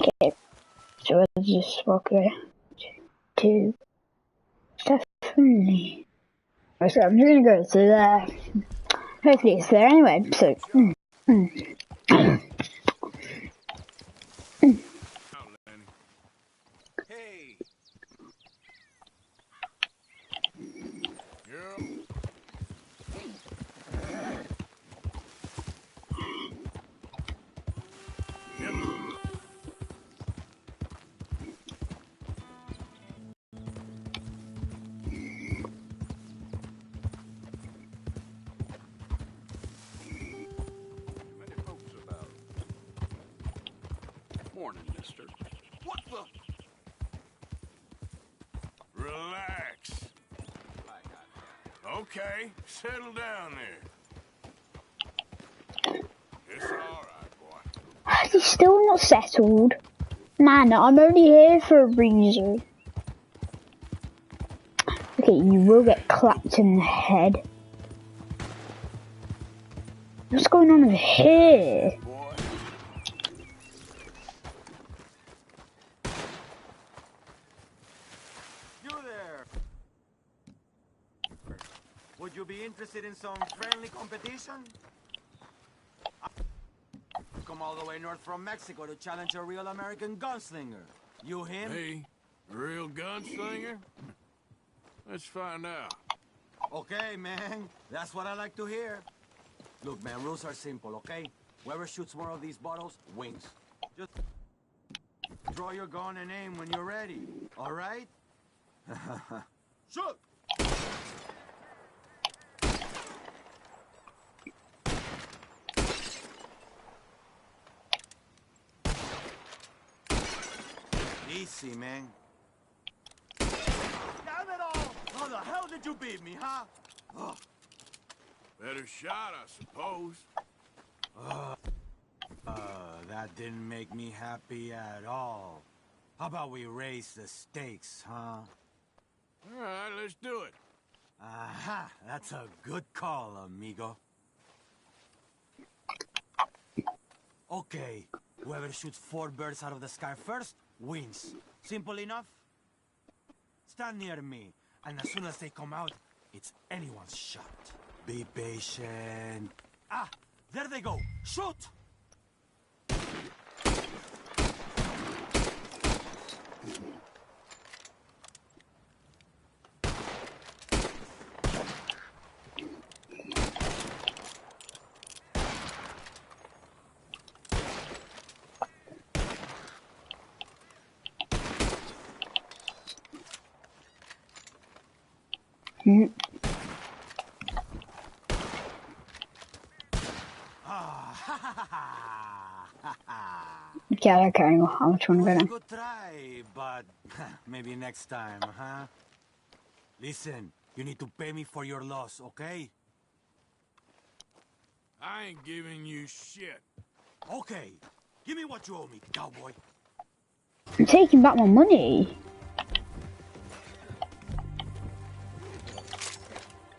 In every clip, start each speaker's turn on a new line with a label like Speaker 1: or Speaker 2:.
Speaker 1: Okay, so let's just walk away to definitely. So I'm just gonna go to there. Hopefully it's there anyway. So.
Speaker 2: Hey. Girl. Yep. Many folks about. Morning, mister. What the? Relax. Okay, settle down there. It's all right, boy.
Speaker 1: He's still not settled. Man, I'm only here for a reason. Okay, you will get clapped in the head. What's going on over here?
Speaker 2: Boy.
Speaker 3: You there. Would you be interested in some friendly competition? I've come all the way north from Mexico to challenge a real American gunslinger. You him?
Speaker 2: Me? A real gunslinger? Let's find out.
Speaker 3: Okay, man. That's what I like to hear. Look, man, rules are simple, okay? Whoever shoots more of these bottles wins. Just draw your gun and aim when you're ready, all right? Shoot! Easy, man. Damn it all! How the hell did you beat me, huh? Oh.
Speaker 2: Better shot, I suppose.
Speaker 3: That didn't make me happy at all. How about we raise the stakes, huh?
Speaker 2: All right, let's do it.
Speaker 3: Aha! That's a good call, amigo. Okay, whoever shoots 4 birds out of the sky first wins. Simple enough? Stand near me, and as soon as they come out, it's anyone's shot. Be patient. Ah, there they go. Shoot!
Speaker 1: Okay, I don't care anymore. I'm just trying to go now.
Speaker 3: Good try, but maybe next time, huh? Listen, you need to pay me for your loss, okay?
Speaker 2: I ain't giving you shit.
Speaker 3: Okay, give me what you owe me, cowboy.
Speaker 1: I'm taking back my money.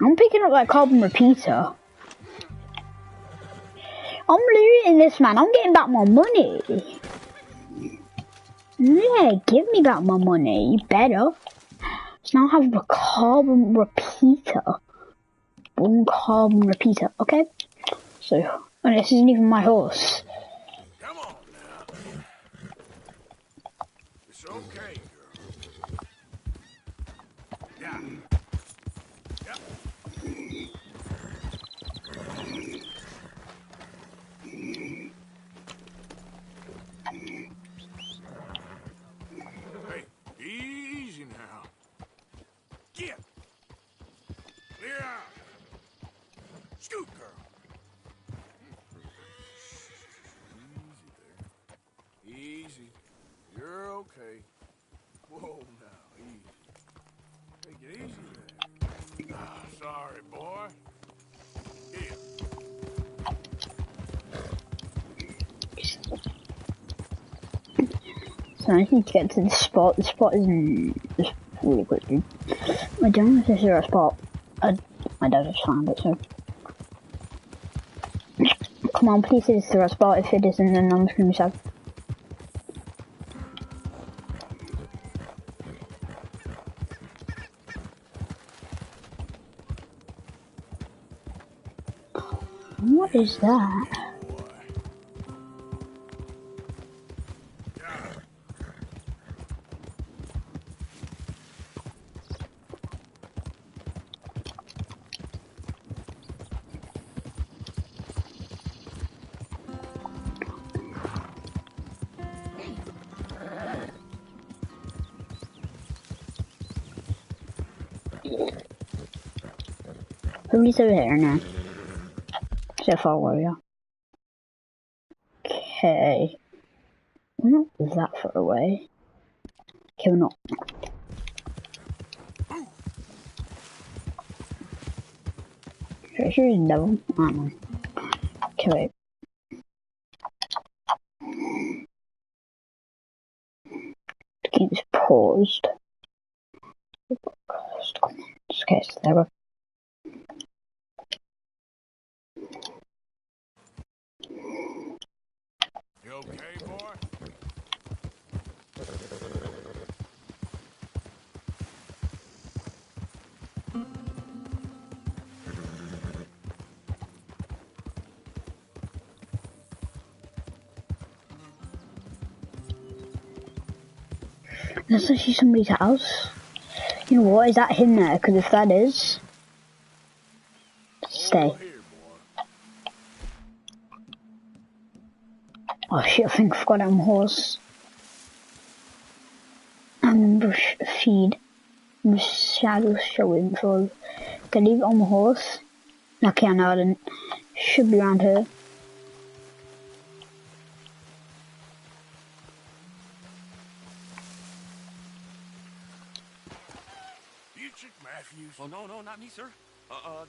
Speaker 1: I'm picking up that carbon repeater. I'm looting this, man. I'm getting back my money. Yeah, give me back my money. You better. So now I have a carbon repeater. 1 carbon repeater, okay? So, and this isn't even my horse.
Speaker 2: Come on now. It's okay, girl. Yeah. Yep. Hey, easy now. Get. Clear out. Scoot, girl. Easy there. Easy. You're okay. Whoa, now, easy. Take it easy there. Ah, sorry, boy. Here.
Speaker 1: So I need to get to the spot. The spot isn't just really quick, dude. I don't know if this is the right spot. My dad just found it, so. Come on, please say this is the right spot. If it isn't, then I'm just gonna be sad. What is that? Who's over there now? So far away, yeah. Okay. We're not that far away. Okay, we're not. Sure is double. I don't know. Okay, wait. The game's paused. Okay, so there we go.
Speaker 2: You okay, boy?
Speaker 1: That's actually somebody's house. You know what? Is that him there? Because if that is, stay.
Speaker 2: Over here, boy.
Speaker 1: Oh shit! I think I forgot I'm horse. And bush feed. The shadows showing, so can I leave it on the horse? Okay, I know I didn't. Should be around here.
Speaker 2: Dietrich Matthews.
Speaker 4: Oh, no, no, not me, sir.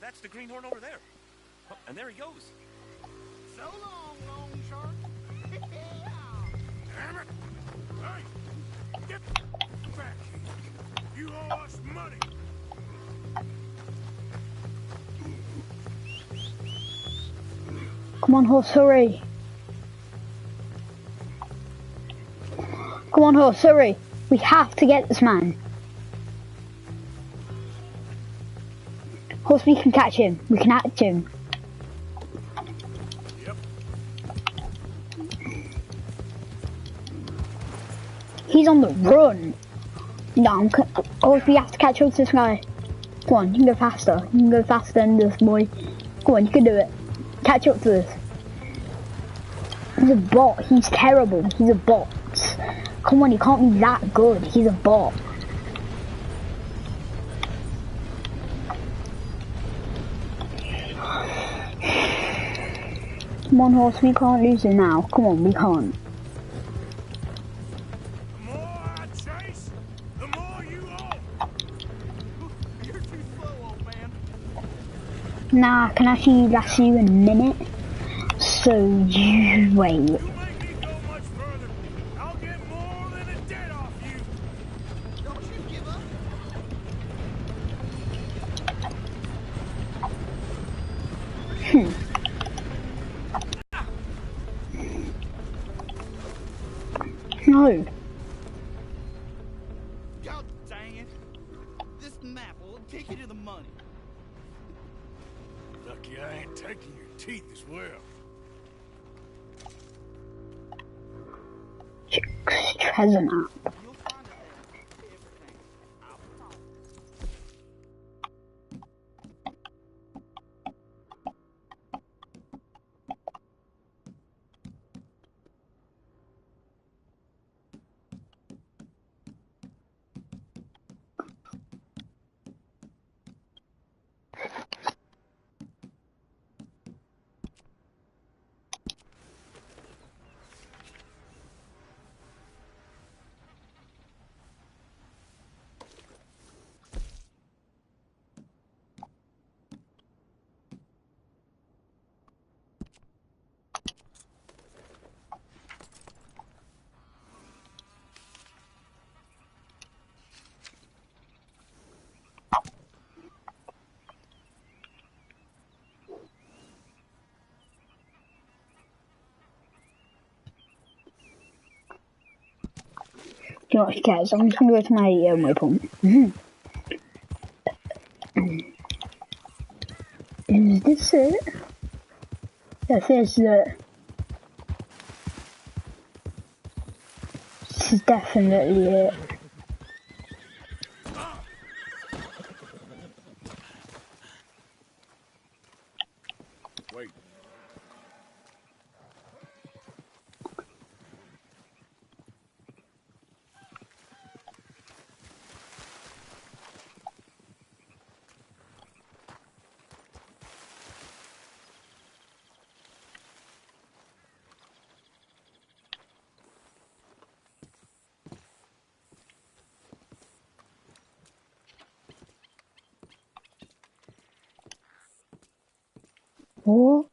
Speaker 4: That's the greenhorn over there. Oh, and there he goes.
Speaker 5: So long, long shark.
Speaker 2: Damn it! Hey! Get back here! You owe us money!
Speaker 1: Come on, horse, hurry! Come on, horse, hurry! We have to get this man. Horse, we can catch him. We can catch him.
Speaker 2: Yep.
Speaker 1: He's on the run. No, horse, we have to catch up to this guy. Come on, you can go faster. You can go faster than this boy. Come on, you can do it. Catch up to this. He's a bot. He's terrible. He's a bot. Come on, he can't be that good. He's a bot. Come on, horse, we can't lose him now. Come on, we can't.
Speaker 2: The more I chase, the more you owe!
Speaker 5: You're too slow, old man.
Speaker 1: Nah, can I see you in a minute? So you wait.
Speaker 2: You make me go much further, I'll get more than a debt off you!
Speaker 5: Don't you give up.
Speaker 1: No.
Speaker 5: God dang it. This map will take you to the money.
Speaker 2: Lucky I ain't taking your teeth as well.
Speaker 1: Treasure map.
Speaker 5: You'll find it there. Everything. I'll promise.
Speaker 1: Do you know what, guys? I'm just gonna go to my waypoint. Is this it? This is this is definitely it.
Speaker 2: Wait.
Speaker 1: What?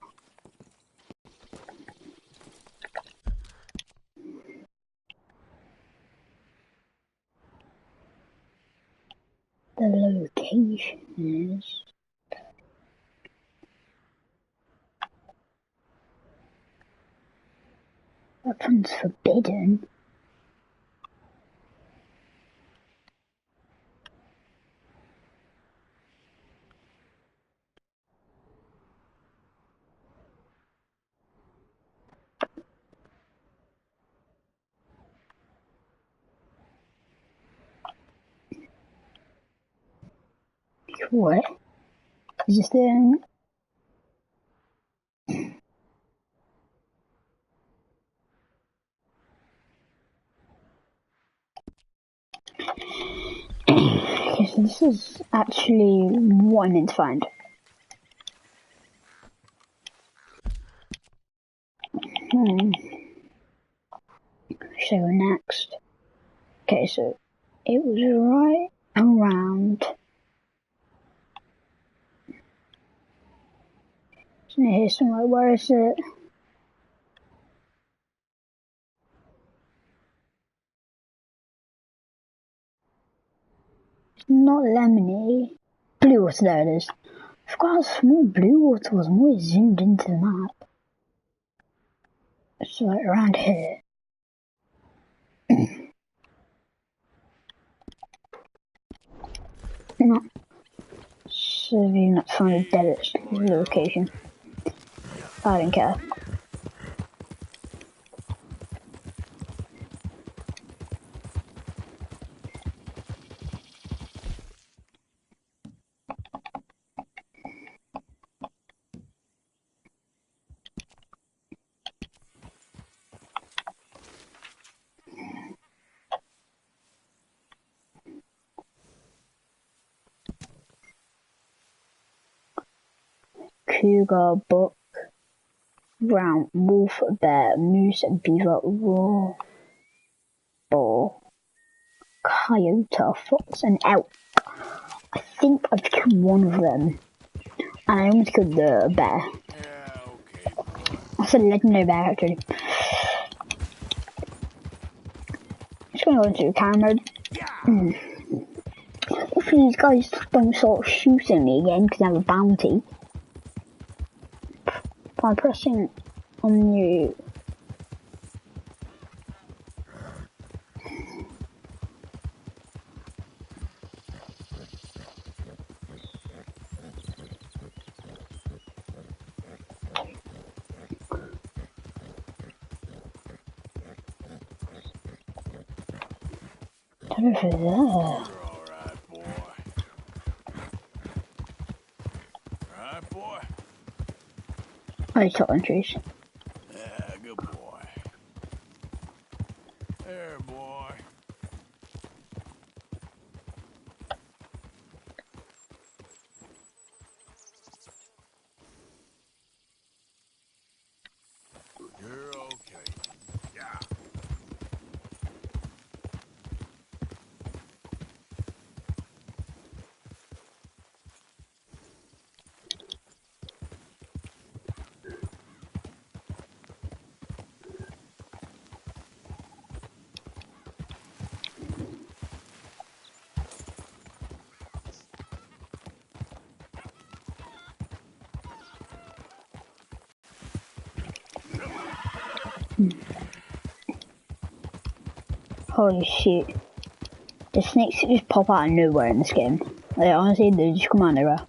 Speaker 1: The location is weapons forbidden. What? Is this the okay, so this is actually what I meant to find. So next. Okay, so it was right around. It's near here somewhere. Where is it? It's not lemony. Blue water, there it is. I forgot how small blue water was. I'm always zoomed into the map. It's like around here. No. So you not find a dead location. I don't care. Cougar, buck, brown, wolf, bear, moose, beaver, raw, boar, coyote, fox, and elk. I think I've killed one of them. And I almost killed the bear.
Speaker 2: Yeah, okay, boy.
Speaker 1: That's a legendary bear, actually. Just gonna go into camera mode. If these guys don't start shooting me again because I have a bounty, by pressing on you. Over there.
Speaker 2: You're alright, boy. Alright, boy?
Speaker 1: I saw entries.
Speaker 2: Yeah, good boy. There, boy. You're okay. Yeah.
Speaker 1: Holy shit. The snakes just pop out of nowhere in this game. Like, honestly, they just come out of nowhere.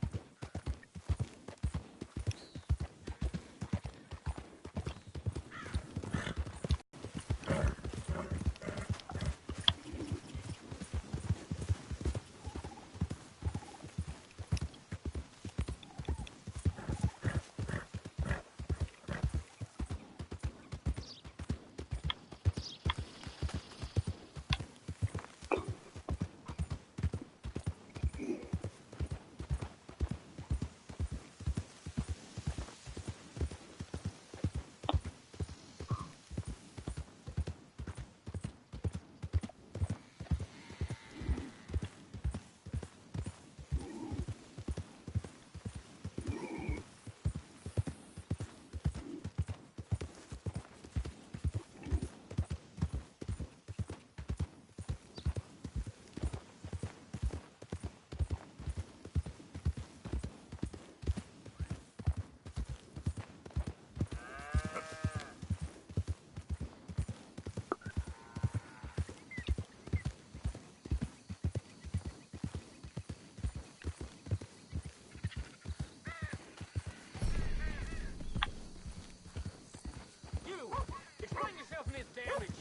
Speaker 4: is damaged.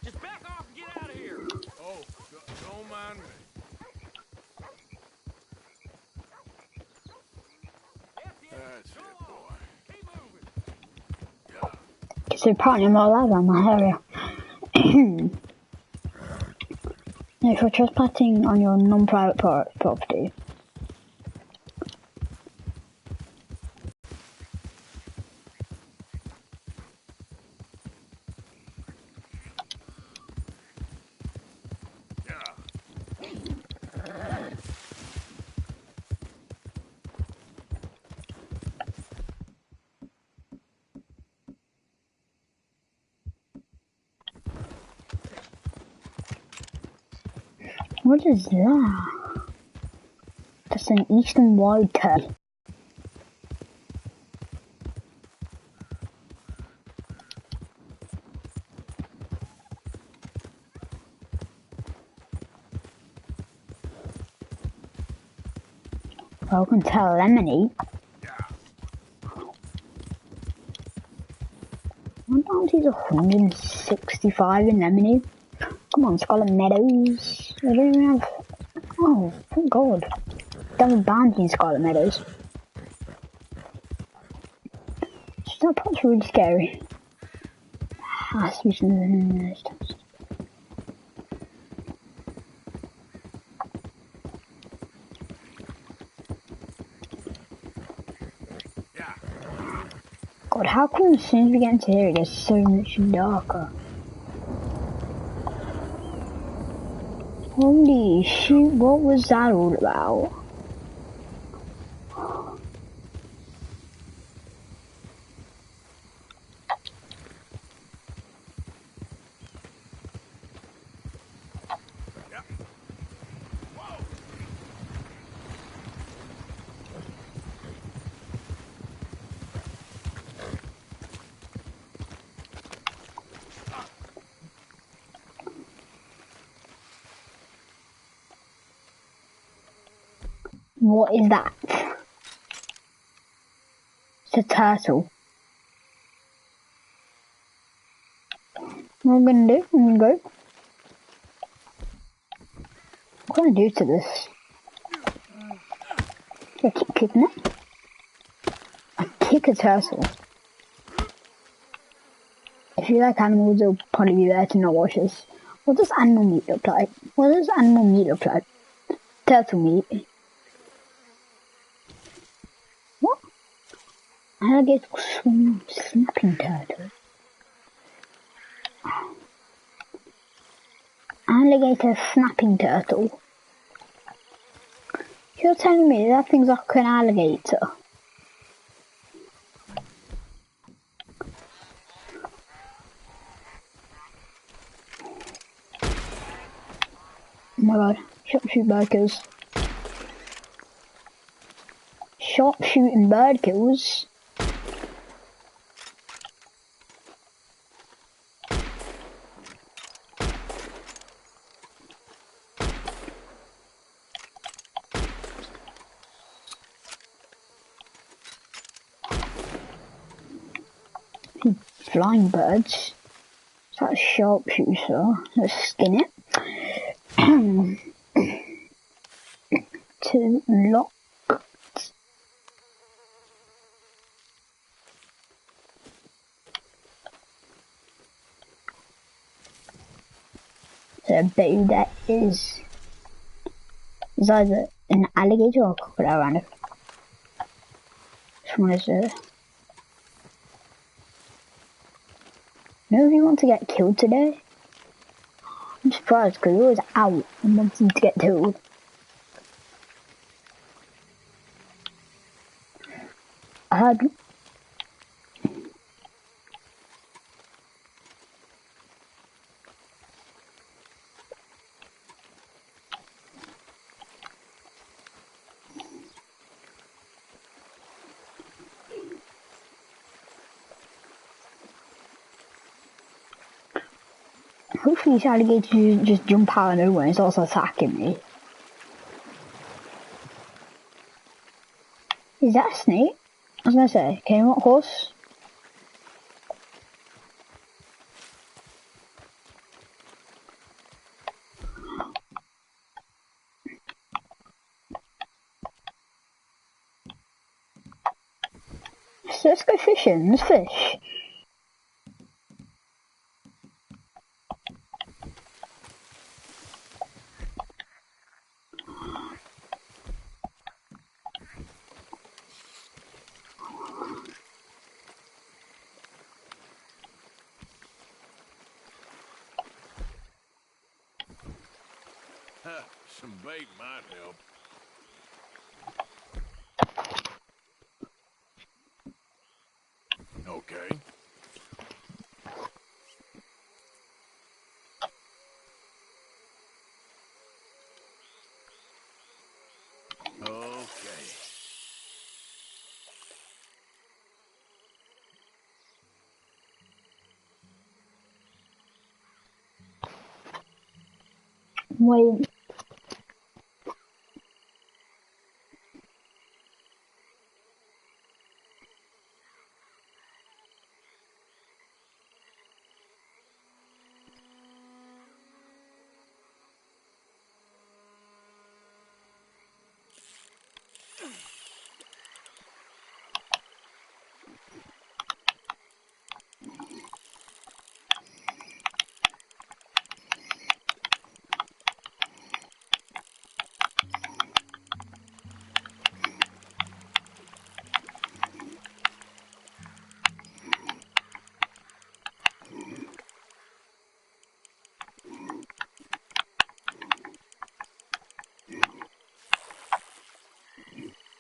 Speaker 4: Just back off and get out of here.
Speaker 2: Oh, don't mind me. That's it, boy.
Speaker 4: Keep moving.
Speaker 1: So apparently I'm not allowed around my area. No, for trespassing on your non-private property. What is that? That's an eastern wide turkey. Welcome to Lemony. My bounty's 165 in Lemony. Come on, Scarlet Meadows. I don't even have... Oh, thank God. Don't have a bounty in Scarlet Meadows. That part's really scary. Has to be something in this test. God, how come as soon as we get into here it gets so much darker? Holy shoot, what was that all about? What is that? It's a turtle. What am I gonna do? I'm gonna go. What can I do to this? I keep kicking it. I kick a turtle. If you like animals, it'll probably be there to not watch this. What does animal meat look like? What does animal meat look like? Turtle meat. What? Alligator snapping turtle. Alligator snapping turtle. You're telling me that thing's like an alligator? Oh my god, sharpshooting bird kills. Sharpshooting bird kills. Flying birds. That's sharpshooter. Let's skin it. To lock. So I bet you that is either an alligator or a crocodile around it. Which one is it? Nobody wants to get killed today? I'm surprised because we're always out and wanting to get killed. I heard... Hopefully these alligators just jump out of nowhere and starts attacking me. Is that a snake? I was gonna say, can you not horse? let's go fishing. Let's fish.
Speaker 2: Some bait might help. Okay. Okay.
Speaker 1: Wait.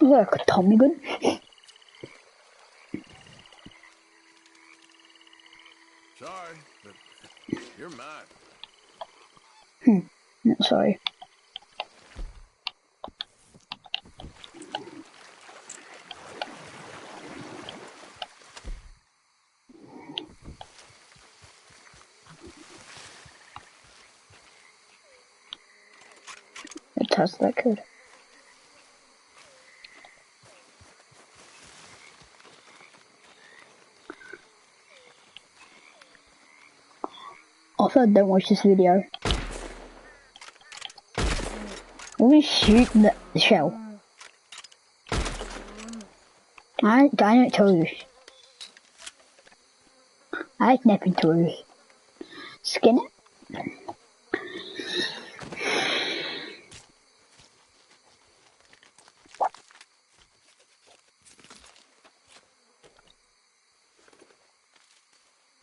Speaker 1: Look, a Tommy gun.
Speaker 2: Sorry, but you're mine.
Speaker 1: Not sorry. It has that code. Also, don't watch this video. We shoot the shell. I don't tell you. I never tell you. Skin it.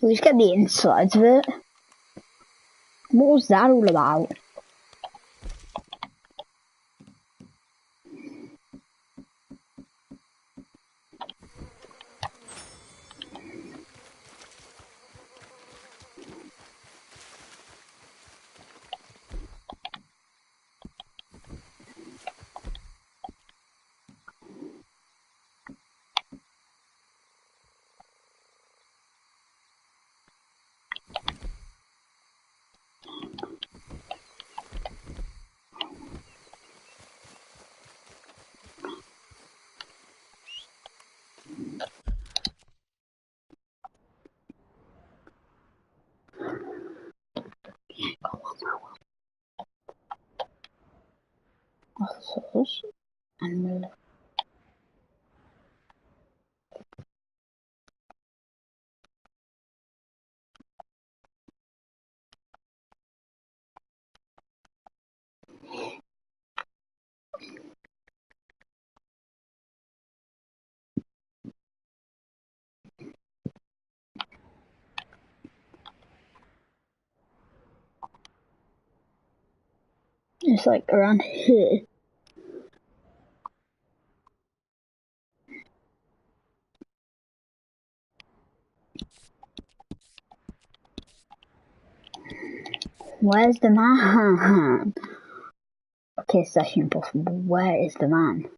Speaker 1: We just get the insides of it. What was that all about? Officers and it's like around here. Where's the man? Okay, it's actually impossible. Where is the man?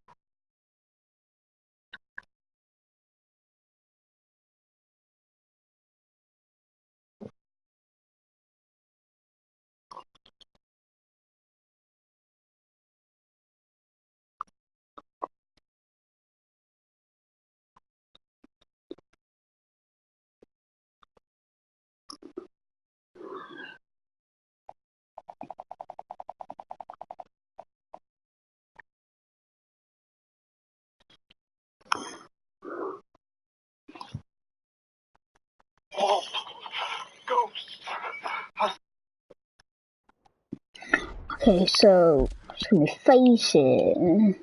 Speaker 1: Okay, so it's gonna be facing.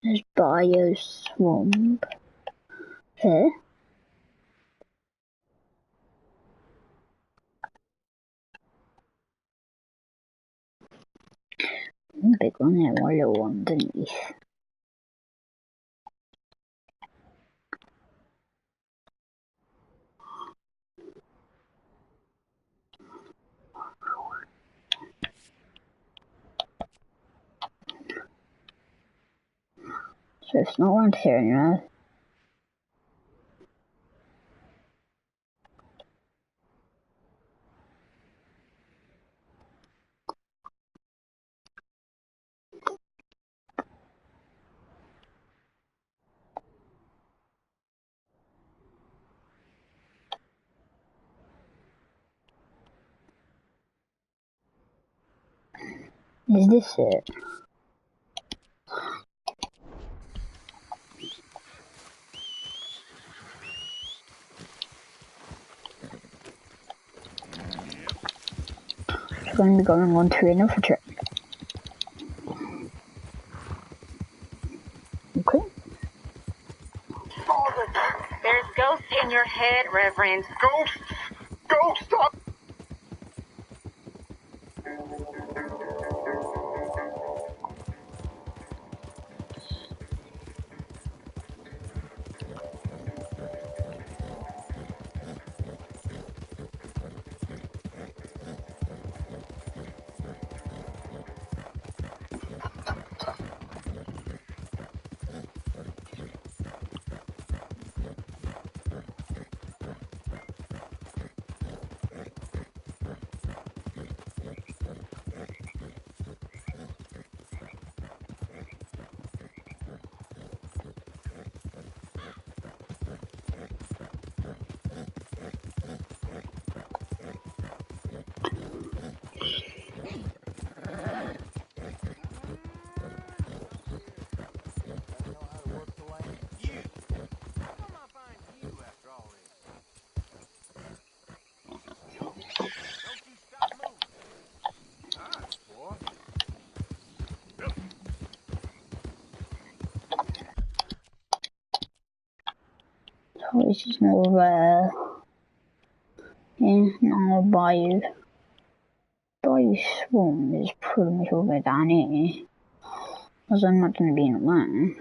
Speaker 1: There's Bio Swamp here. One big one there, one little one underneath. So it's not around here anymore. Is this it? We're going to be going on to another trip. Okay.
Speaker 6: There's ghosts in your head, Reverend.
Speaker 2: Ghost! Ghost! Stop!
Speaker 1: So it's just more yeah, no Bayou. Bayou Swamp is pretty much over down here. Because I'm not going to be in alone.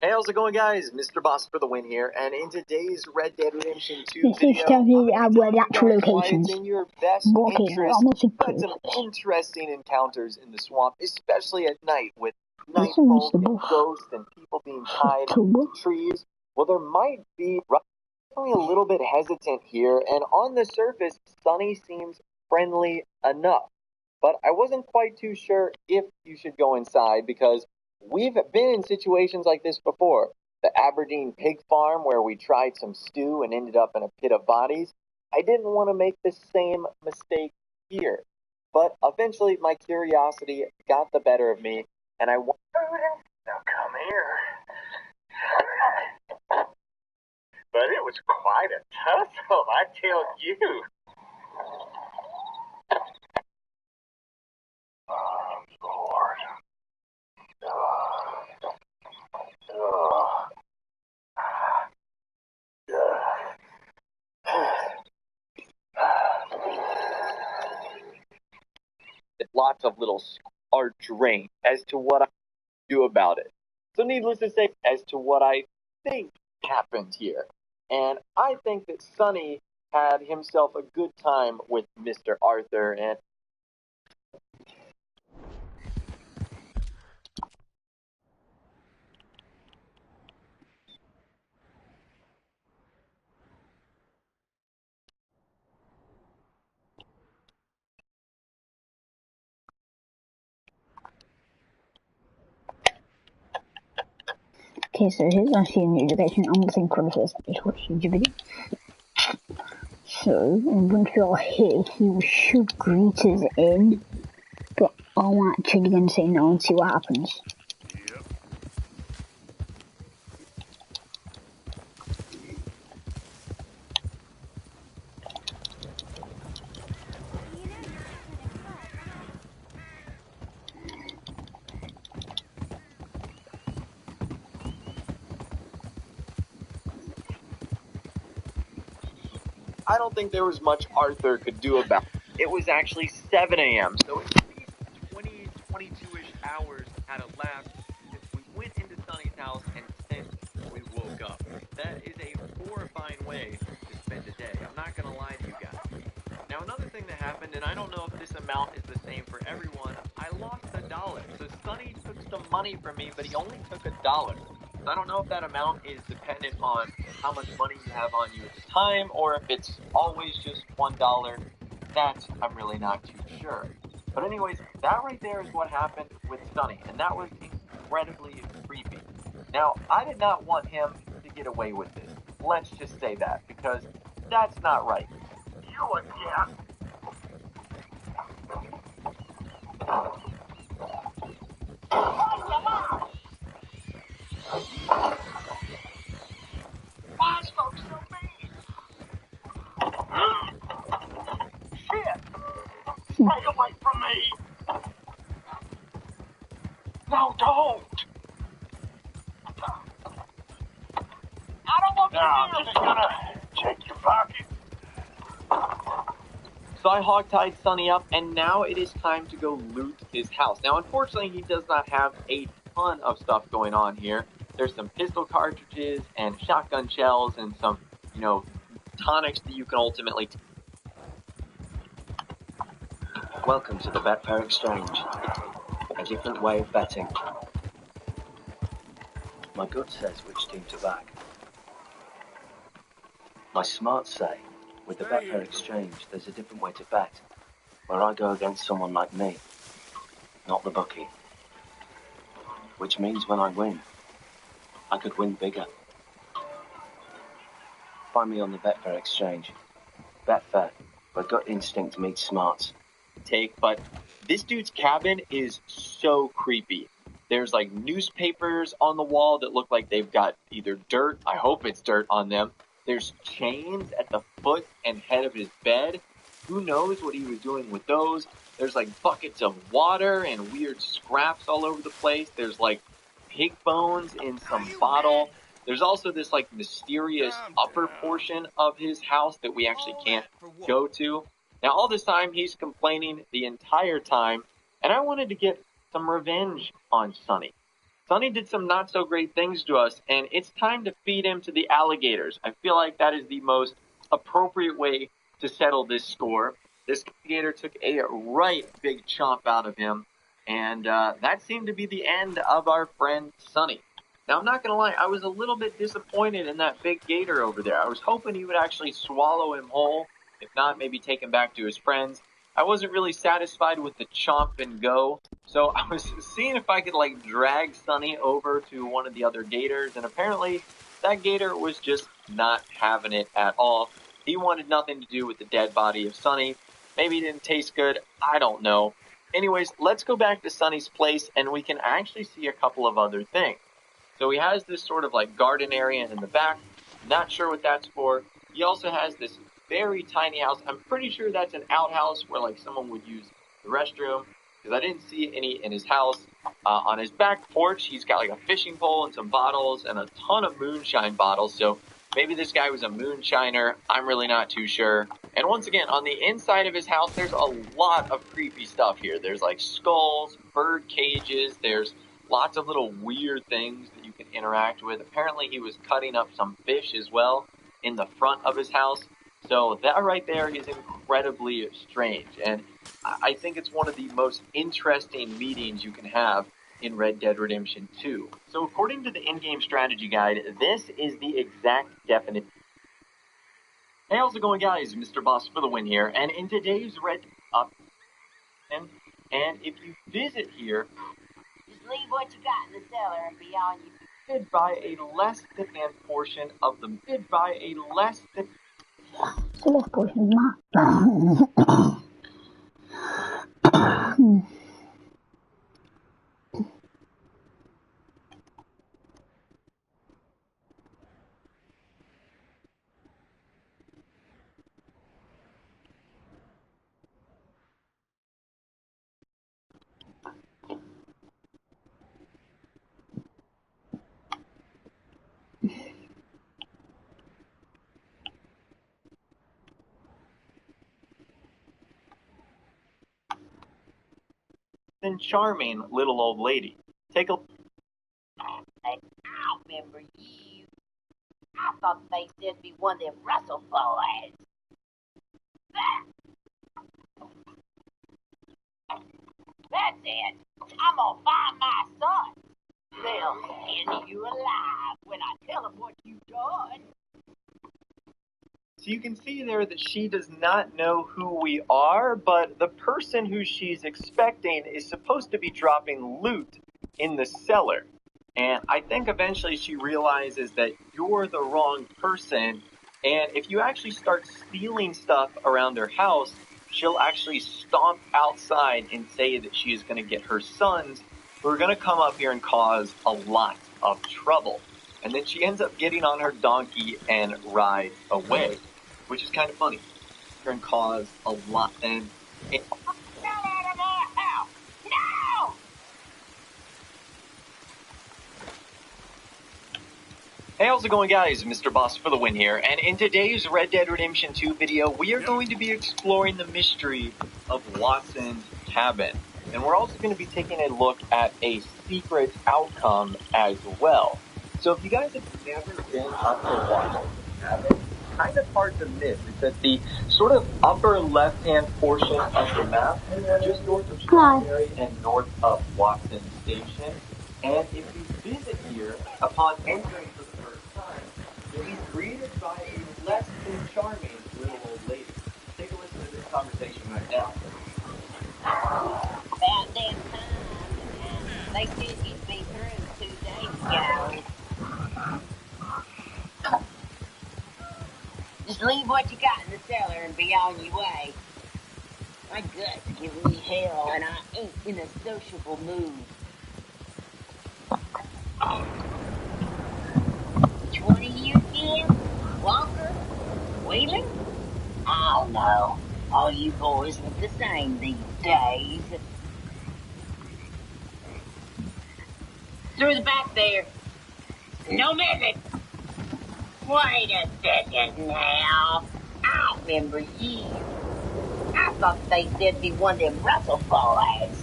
Speaker 7: Hey, how's it going, guys? Mr. Boss for the win here, and in today's Red Dead Redemption 2
Speaker 1: This is
Speaker 7: video,
Speaker 1: definitely
Speaker 7: I'm
Speaker 1: where
Speaker 7: going
Speaker 1: the
Speaker 7: to tell
Speaker 1: actual
Speaker 7: you guys why
Speaker 1: locations.
Speaker 7: it's in your best
Speaker 1: Okay,
Speaker 7: interest
Speaker 1: I'm also
Speaker 7: to had some interesting encounters in the swamp, especially at night with
Speaker 1: This is
Speaker 7: nightfolk
Speaker 1: Mr.
Speaker 7: and
Speaker 1: Boss.
Speaker 7: ghosts and people being tied to trees. Well, there might be definitely a little bit hesitant here, and on the surface, Sunny seems friendly enough. But I wasn't quite too sure if you should go inside because we've been in situations like this before. The Aberdeen pig farm where we tried some stew and ended up in a pit of bodies. I didn't want to make the same mistake here. But eventually my curiosity got the better of me, and I wanted...
Speaker 2: Now come here. But it was quite a tussle, I tell you. Oh, Lord.
Speaker 7: Lots of little are drained as to what I do about it. So needless to say, as to what I think happened here. And I think that Sonny had himself a good time with Mr. Arthur, and
Speaker 1: Okay, so here's actually a new location. I'm not thinking for this watching the video. So, once you're here, he will shoot greet us in, but I'm actually going to say no and see what happens.
Speaker 7: I don't think there was much Arthur could do about it. It was actually 7 a.m., so at least 20, 22-ish hours had elapsed since we went into Sonny's house and since we woke up. That is a horrifying way to spend a day. I'm not going to lie to you guys. Now, another thing that happened, and I don't know if this amount is the same for everyone, I lost $1. So Sonny took some money from me, but he only took $1. So I don't know if that amount is dependent on how much money you have on you at the time, or if it's always just $1. That I'm really not too sure. But anyways, that right there is what happened with Sonny, and that was incredibly creepy. Now, I did not want him to get away with this. Let's just say that, because that's not right.
Speaker 2: You again. Why is folks so mean? Shit! Stay away from me! No, don't! I don't want you near me! I'm just gonna check your pocket.
Speaker 7: So I hogtied Sonny up, and now it is time to go loot his house. Now, unfortunately, he does not have a ton of stuff going on here. There's some pistol cartridges and shotgun shells and some, tonics that you can ultimately...
Speaker 8: Welcome to the Betfair Exchange, a different way of betting. My gut says which team to back. My smarts say, with the Betfair Exchange, there's a different way to bet, where I go against someone like me, not the bookie. Which means when I win, I could win bigger. Find me on the Betfair Exchange. Betfair, where gut instinct meets smarts.
Speaker 7: But this dude's cabin is so creepy. There's like newspapers on the wall that look like they've got either dirt, I hope it's dirt on them. There's chains at the foot and head of his bed. Who knows what he was doing with those? There's like buckets of water and weird scraps all over the place. There's like pig bones in some bottle. There's also this like mysterious upper portion of his house that we actually can't go to. Now, all this time, he's complaining the entire time, and I wanted to get some revenge on Sonny. Sonny did some not-so-great things to us, and it's time to feed him to the alligators. I feel like that is the most appropriate way to settle this score. This alligator took a right big chomp out of him, and that seemed to be the end of our friend Sonny. Now, I'm not going to lie, I was a little bit disappointed in that big gator over there. I was hoping he would actually swallow him whole. If not, maybe take him back to his friends. I wasn't really satisfied with the chomp and go, so I was seeing if I could like drag Sonny over to one of the other gators, and apparently that gator was just not having it at all. He wanted nothing to do with the dead body of Sonny. Maybe it didn't taste good. I don't know. Anyways, let's go back to Sonny's place and we can actually see a couple of other things. So he has this sort of like garden area in the back. Not sure what that's for. He also has this very tiny house. I'm pretty sure that's an outhouse where like someone would use the restroom, because I didn't see any in his house. On his back porch, he's got like a fishing pole and some bottles and a ton of moonshine bottles. So maybe this guy was a moonshiner. I'm really not too sure. And once again, on the inside of his house, there's a lot of creepy stuff here. There's like skulls, bird cages. There's lots of little weird things that you can interact with. Apparently, he was cutting up some fish as well in the front of his house. So that right there is incredibly strange. And I think it's one of the most interesting meetings you can have in Red Dead Redemption 2. So according to the in-game strategy guide, this is the exact definition. Hey, how's it going, guys? Mr. Boss for the win here. And in today's and if you visit here,
Speaker 6: Just leave what you got in the cellar and be on you.
Speaker 7: bid by a less than portion of the bid by a less than.
Speaker 1: So let's go to my.
Speaker 7: Charming little old lady. Take a.
Speaker 6: I remember you. I thought they said be one of them Russell boys. That's it. I'm gonna find my son. They'll skin you alive when I tell them what you've done.
Speaker 7: So you can see there that she does not know who we are, but the person who she's expecting is supposed to be dropping loot in the cellar. And I think eventually she realizes that you're the wrong person, and if you actually start stealing stuff around her house, she'll actually stomp outside and say that she is going to get her sons, who are going to come up here and cause a lot of trouble. And then she ends up getting on her donkey and rides away, which is kind of funny. And cause a lot. And
Speaker 6: Get out of my house! No!
Speaker 7: hey, how's it going, guys? Mr. Boss for the win here. And in today's Red Dead Redemption 2 video, we are going to be exploring the mystery of Watson's cabin. And we're also going to be taking a look at a secret outcome as well. So if you guys have never been up to Watson's cabin, kind of hard to miss. It's at the sort of upper left-hand portion of the map, just north of Strawberry and north of Watson Station. And if you visit here, upon entering for the first time, you'll be greeted by a less than charming little old lady. Take a listen to this conversation right now.
Speaker 6: About damn time. They said you'd be through 2 days ago. Just leave what you got in the cellar and be on your way. My gut's giving me hell and I ain't in a sociable mood. Which one of you again? Walker? Wheeler? I don't know. All you boys look the same these days. Through the back there. No message. Wait a second now. I remember you. I thought they said be one of them Russell boys.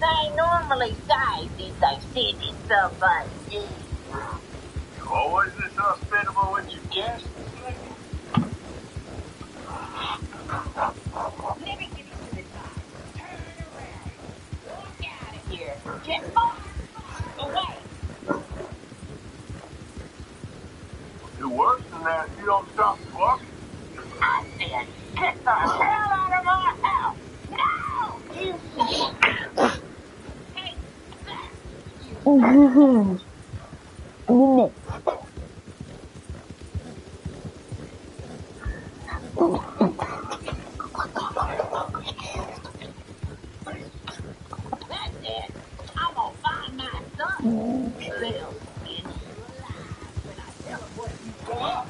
Speaker 6: They normally say these they've seen in somebody new.
Speaker 2: You always this hospitable when you guess.
Speaker 6: Let me get you to the top. Turn around. Walk out of here. Get far away.
Speaker 2: Do worse than that if you don't stop walking.
Speaker 6: I said, get the hell out of my house. No! You take that. That's it. I'm gonna find my son. They'll skin you alive when I tell them what you want.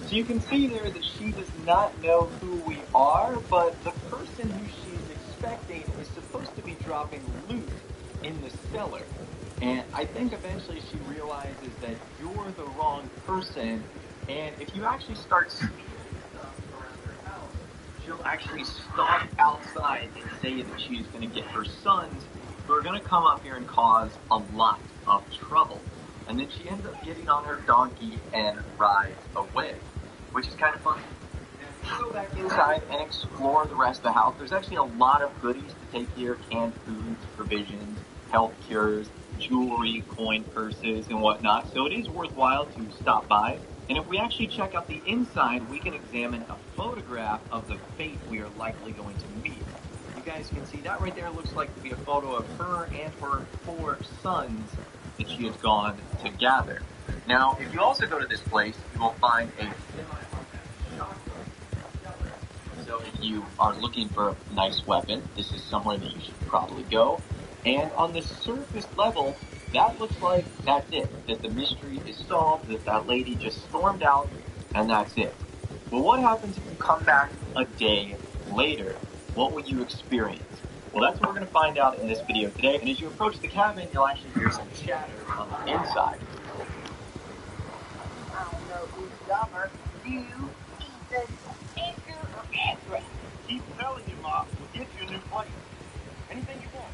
Speaker 7: So you can see there that she does not know who we are, but the person who she's expecting is supposed to be dropping loot in the cellar. And I think eventually she realizes that you're the wrong person, and if you actually start stealing stuff around her house, she'll actually stalk outside and say that she's going to get her sons, who are going to come up here and cause a lot of trouble. And then she ends up getting on her donkey and rides away, which is kind of funny. Now, if you go back inside and explore the rest of the house, there's actually a lot of goodies to take here: canned foods, provisions, health cures, jewelry, coin purses, and whatnot. So it is worthwhile to stop by. And if we actually check out the inside, we can examine a photograph of the fate we are likely going to meet. You guys can see that right there looks like to be a photo of her and her 4 sons that she has gone to gather. Now, if you also go to this place, you will find a semi-automatic shotgun. So if you are looking for a nice weapon, this is somewhere that you should probably go. And on the surface level, that looks like that's it, that the mystery is solved, that that lady just stormed out, and that's it. Well, what happens if you come back a day later? What will you experience? Well, that's what we're going to find out in this video today. And as you approach the cabin, you'll actually hear some chatter on the inside.
Speaker 6: I don't know who's dumber, you, Ethan, Edgar, or Ezra.
Speaker 2: Keep telling you, Ma, we'll get you a new place. Anything you want.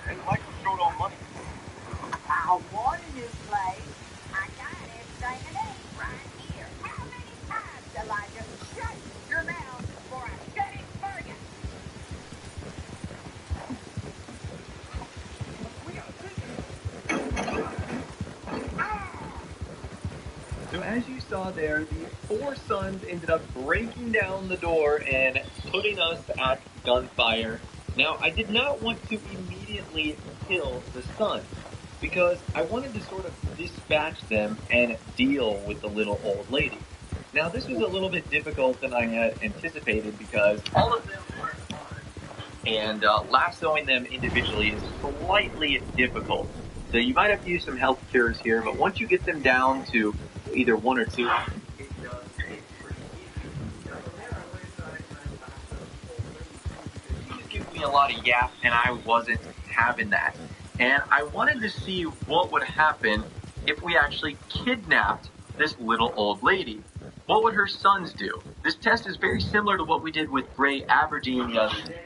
Speaker 2: And like we're short on money.
Speaker 6: I want a new place. I got everything I need right here. How many times shall I just shut your mouth before I shut it for you?
Speaker 7: So as you saw there, the 4 sons ended up breaking down the door and putting us at gunfire. Now, I did not want to immediately kill the sons, because I wanted to sort of dispatch them and deal with the little old lady. Now, this was a little bit difficult than I had anticipated, because all of them are armed, and lassoing them individually is slightly difficult. So you might have to use some health cures here, but once you get them down to either 1 or 2, it does take pretty easy. Now, from there, I went inside and I found the old lady. She was giving me a lot of yap, and I wasn't having that. And I wanted to see what would happen if we actually kidnapped this little old lady. What would her sons do? This test is very similar to what we did with Gray Aberdeen the other day.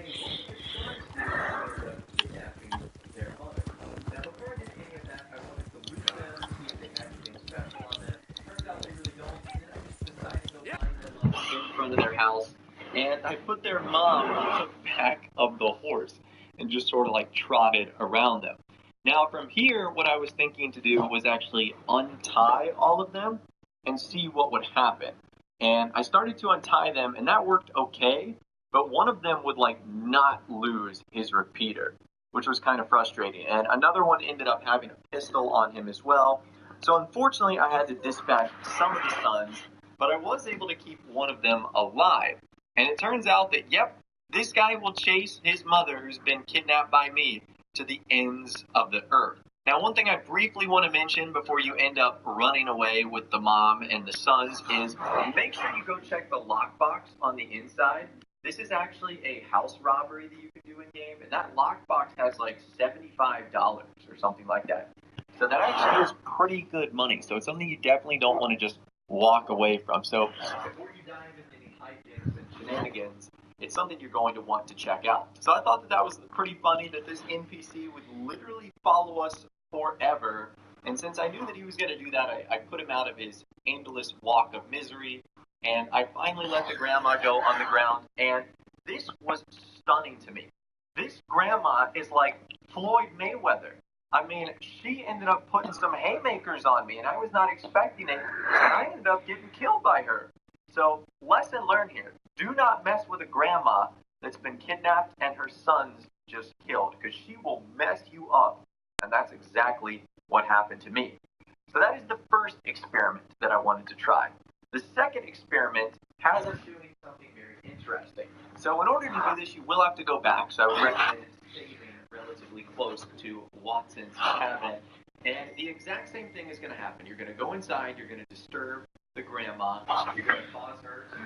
Speaker 7: In front of their house, and I put their mom on the back of the horse and just sort of like trotted around them. Now from here, what I was thinking to do was actually untie all of them and see what would happen. And I started to untie them, and that worked okay, but one of them would like not lose his repeater, which was kind of frustrating. And another one ended up having a pistol on him as well. So unfortunately, I had to dispatch some of the sons, but I was able to keep one of them alive. And it turns out that, yep, this guy will chase his mother, who's been kidnapped by me, to the ends of the earth. Now, one thing I briefly want to mention before you end up running away with the mom and the sons is make sure you go check the lockbox on the inside. This is actually a house robbery that you can do in game, and that lockbox has like $75 or something like that. So that actually is pretty good money. So it's something you definitely don't want to just walk away from. So before you dive into any hijinks and shenanigans, it's something you're going to want to check out. So I thought that that was pretty funny that this NPC would literally follow us forever. And since I knew that he was going to do that, I put him out of his endless walk of misery. And I finally let the grandma go on the ground. And this was stunning to me. This grandma is like Floyd Mayweather. I mean, she ended up putting some haymakers on me, and I was not expecting it, and I ended up getting killed by her. So, lesson learned here. Do not mess with a grandma that's been kidnapped and her sons just killed, because she will mess you up, and that's exactly what happened to me. So that is the first experiment that I wanted to try. The second experiment has us doing something very interesting. So in order to do this, you will have to go back. So I would recommend staying relatively close to Watson's cabin. And the exact same thing is going to happen. You're going to go inside. You're going to disturb the grandma. You're going to cause her to